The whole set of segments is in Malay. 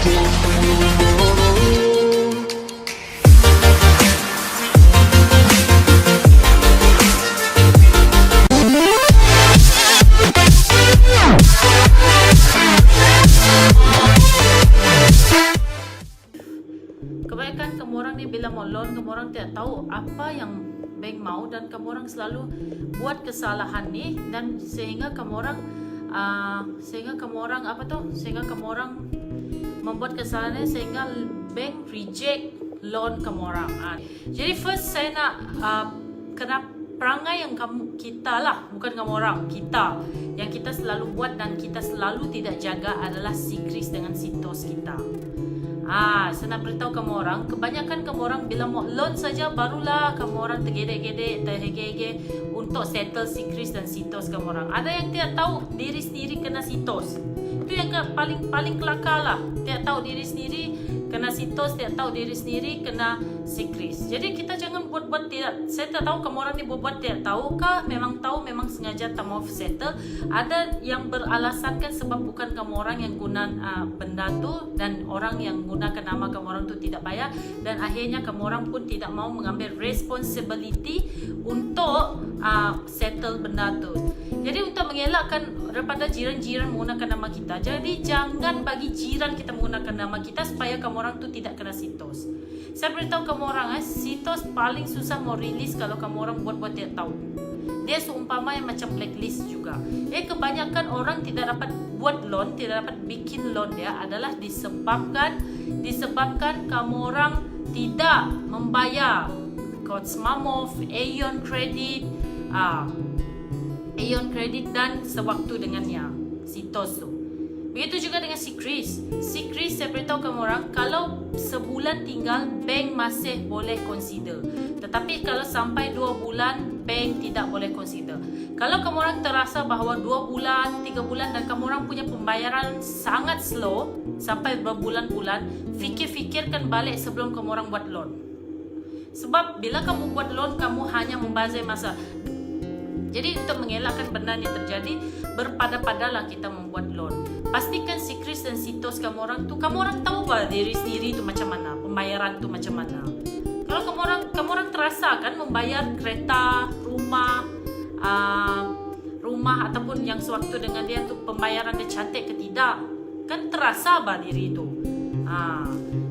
Kebanyakan kamu orang ni bila mau loan, kamu orang tidak tahu apa yang bank mau dan kamu orang selalu buat kesalahan ni dan sehingga kamu orang membuat kesalahan ni sehingga bank reject loan kamu orang. Jadi first saya nak kena perangai yang kita lah, bukan kamu orang, kita yang kita selalu buat dan kita selalu tidak jaga adalah secret dengan sitos kita. Saya nak beritahu kamu orang, kebanyakan kamu orang bila mau loan saja barulah kamu orang tergedek-gedek, terhege-hege untuk settle secret dan sitos kamu orang. Ada yang tidak tahu diri sendiri kena sitos. Itu yang paling kelakar lah. Tidak tahu diri sendiri kena sitos, tidak tahu diri sendiri kena secret. Jadi kita jangan buat-buat tidak. Saya tak tahu kamu orang ni buat-buat tidak tahu kah? Memang tahu, memang sengaja tak mau settle. Ada yang beralasankan sebab bukan kamu orang yang guna benda tu dan orang yang gunakan nama kamu orang tu tidak bayar dan akhirnya kamu orang pun tidak mau mengambil responsibility untuk settle benda tu. Jadi untuk mengelakkan daripada jiran-jiran menggunakan nama kita, jadi jangan bagi jiran kita menggunakan nama kita supaya kamu orang tu tidak kena sitos. Saya beritahu kamu orang, sitos paling susah mau rilis kalau kamu orang buat-buat tidak tahu. Dia seumpama yang macam blacklist juga. Kebanyakan orang tidak dapat buat loan, tidak dapat bikin loan dia adalah disebabkan kamu orang tidak membayar Codes Mammoth, Aeon Credit dan sewaktu dengannya sitos tu. Begitu juga dengan Secret. Saya beritahu kamu orang, kalau sebulan tinggal, bank masih boleh consider. Tetapi kalau sampai 2 bulan, bank tidak boleh consider. Kalau kamu orang terasa bahawa 2 bulan, 3 bulan dan kamu orang punya pembayaran sangat slow sampai berbulan-bulan, fikirkan balik sebelum kamu orang buat loan. Sebab bila kamu buat loan, kamu hanya membazir masa. Jadi untuk mengelakkan benda ni terjadi, berpada-padalah kita membuat loan. Pastikan secret dan sitos kamu orang tahu bah diri sendiri tu macam mana, pembayaran tu macam mana. Kalau kamu orang terasa kan membayar kereta, rumah ataupun yang sewaktu dengan dia tu pembayaran dia cantik ke tidak, kan terasa bah diri itu.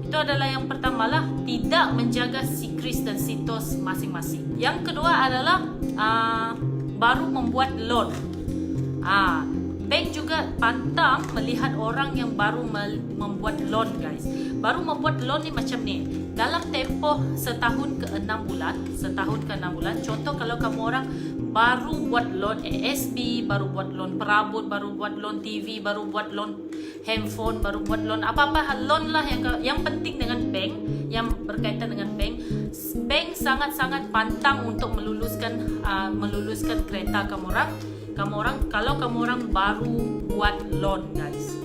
Itu adalah yang pertama lah, tidak menjaga secret dan sitos masing-masing. Yang kedua adalah baru membuat loan. Bank juga pantang melihat orang yang baru membuat loan, guys. Baru membuat loan ni macam ni. Dalam tempoh setahun ke 6 bulan. Contoh kalau kamu orang baru buat loan ASB, baru buat loan perabot, baru buat loan TV, baru buat loan handphone, baru buat loan apa-apa loan lah yang penting dengan bank, yang berkaitan dengan bank. Bank sangat-sangat pantang untuk meluluskan kereta kamu orang kalau kamu orang baru buat loan, guys.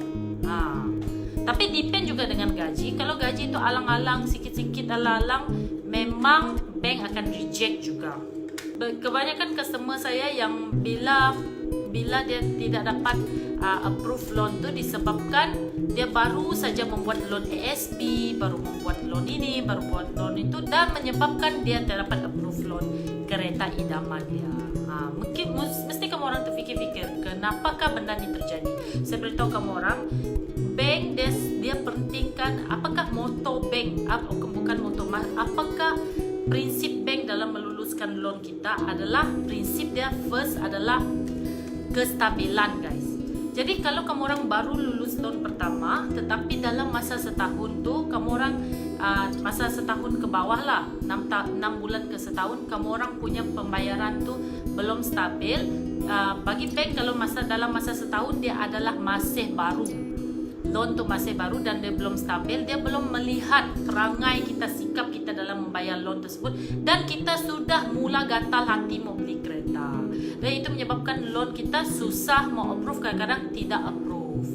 Tapi depend juga dengan gaji. Kalau gaji itu alang-alang, sikit-sikit alang-alang, memang bank akan reject juga. Kebanyakan customer saya yang bila dia tidak dapat approve loan tu disebabkan dia baru saja membuat loan ASB, baru membuat loan ini, baru buat loan itu dan menyebabkan dia tidak dapat approve loan kereta idaman dia. Mesti kamu orang terfikir-fikir kenapakah benda ni terjadi. Saya beritahu kamu orang, bank dia pentingkan apakah moto bank, bukan moto, apakah prinsip bank dalam meluluskan loan kita adalah prinsip dia first adalah kestabilan, guys. Jadi kalau kamu orang baru lulus loan pertama, tetapi dalam masa setahun tu kamu orang masa setahun ke bawah lah, 6 bulan ke setahun, kamu orang punya pembayaran tu belum stabil, bagi bank kalau dalam masa setahun dia adalah masih baru, loan tu masih baru dan dia belum stabil, dia belum melihat perangai kita, sikap kita dalam membayar loan tersebut dan kita sudah mula gatal hati mau beli kereta, dan itu menyebabkan loan kita susah mau approve, kadang-kadang tidak approve.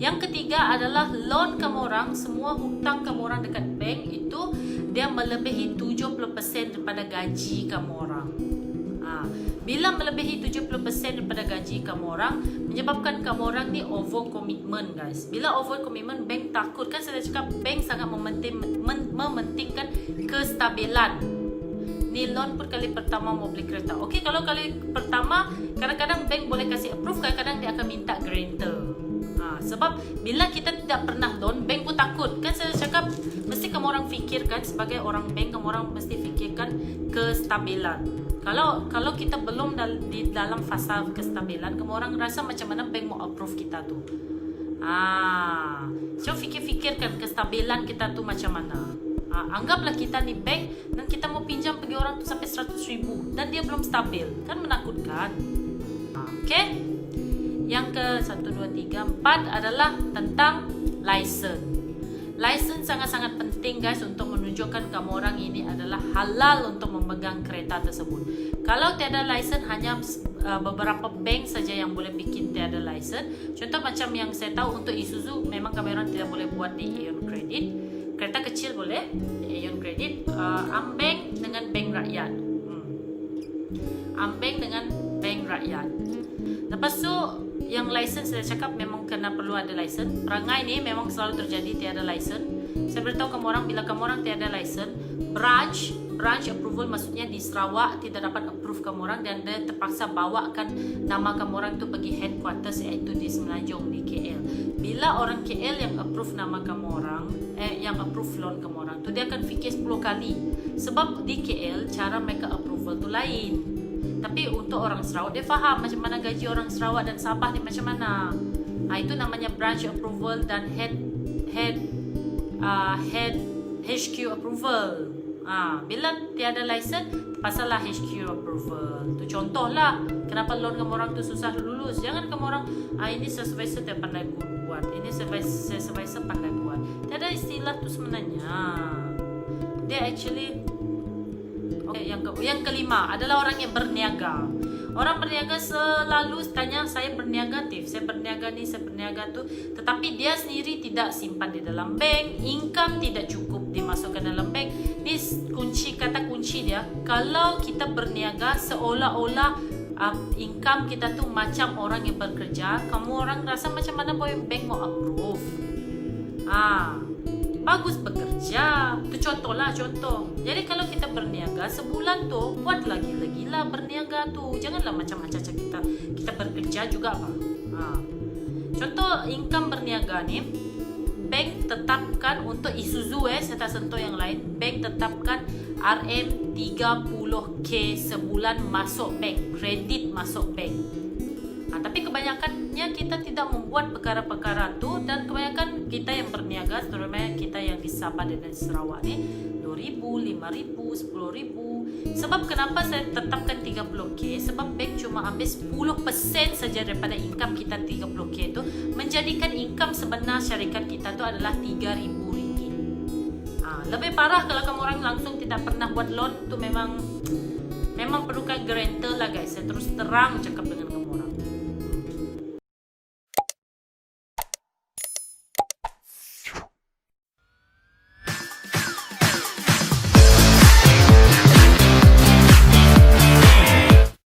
Yang ketiga adalah loan kamu orang, semua hutang kamu orang dekat bank itu dia melebihi 70% daripada gaji kamu orang. Bila melebihi 70% daripada gaji kamu orang, menyebabkan kamu orang ni over commitment guys. Bila over commitment, bank takut. Kan saya cakap bank sangat mementingkan kestabilan. Ni loan pun kali pertama mau beli kereta. Okey, kalau kali pertama, kadang-kadang bank boleh kasih approve, kadang-kadang dia akan minta guarantor. Sebab bila kita tidak pernah loan, bank pun takut. Kan saya cakap, mesti kamu orang fikirkan sebagai orang bank, kamu orang mesti fikirkan kestabilan. Kalau kita belum di dalam fasa kestabilan, kamu orang rasa macam mana bank mau approve kita tu. So fikirkan kestabilan kita tu macam mana. Anggaplah kita ni bank dan kita mau pinjam pergi orang tu sampai 100,000 dan dia belum stabil, kan menakutkan. Okay. Yang ke 1, 2, 3, 4 adalah tentang license. License sangat-sangat penting guys untuk menunjukkan kamu orang ini adalah halal untuk memegang kereta tersebut. Kalau tiada license, hanya beberapa bank saja yang boleh bikin tiada license. Contoh macam yang saya tahu untuk Isuzu, memang kamu orang tidak boleh buat di Aeon Credit. Kereta kecil boleh di Aeon Credit. Ambank dengan bank rakyat. Ambank dengan bank rakyat. Lepas tu yang license saya cakap memang kena perlu ada license. Perangai ni memang selalu terjadi tiada license. Saya beritahu kamu orang, bila kamu orang tiada license, branch approval, maksudnya di Sarawak tidak dapat approve kamu orang dan dia terpaksa bawakan nama kamu orang tu pergi headquarters, iaitu di Semenanjung di KL. Bila orang KL yang approve nama kamu orang, yang approve loan kamu orang tu, dia akan fikir 10 kali. Sebab di KL cara mereka approval tu lain. Tapi untuk orang Sarawak, dia faham macam mana gaji orang Sarawak dan Sabah ni macam mana. Itu namanya branch approval dan head HQ approval. Bila tiada license, pasalah HQ approval. Tu contohlah kenapa loan kamu orang tu susah lulus. Jangan kamu orang ini supervisor dia pandai buat, ini supervisor pandai buat. Tiada istilah tu sebenarnya. Dia actually yang kelima adalah orang yang berniaga. Orang berniaga selalu tanya, saya berniaga saya berniaga ni, saya berniaga tu, tetapi dia sendiri tidak simpan di dalam bank, income tidak cukup dimasukkan dalam bank. Ni kata kunci dia. Kalau kita berniaga seolah-olah income kita tu macam orang yang bekerja, kamu orang rasa macam mana bank mau approve. Bagus bekerja. Itu contoh. Jadi kalau kita berniaga sebulan tu, buat lagi lah berniaga tu. Janganlah macam acak-acak kita bekerja juga apa. Contoh income berniaga ni, bank tetapkan untuk Isuzu saya tak sentuh yang lain. Bank tetapkan RM30K sebulan masuk bank, kredit masuk bank. Tapi kebanyakannya kita tidak membuat perkara-perkara tu, dan kebanyakan kita yang berniaga, terutama kita yang di Sabah dan Sarawak ni, 2,000, 5,000, 10,000. Sebab kenapa saya tetapkan 30K? Sebab bank cuma ambil 10% saja daripada income kita 30K tu, menjadikan income sebenar syarikat kita tu adalah RM3,000. Lebih parah kalau kamu orang langsung tidak pernah buat loan tu, memang perlukan guarantor lah guys. Saya terus terang cakap dengan kamu orang.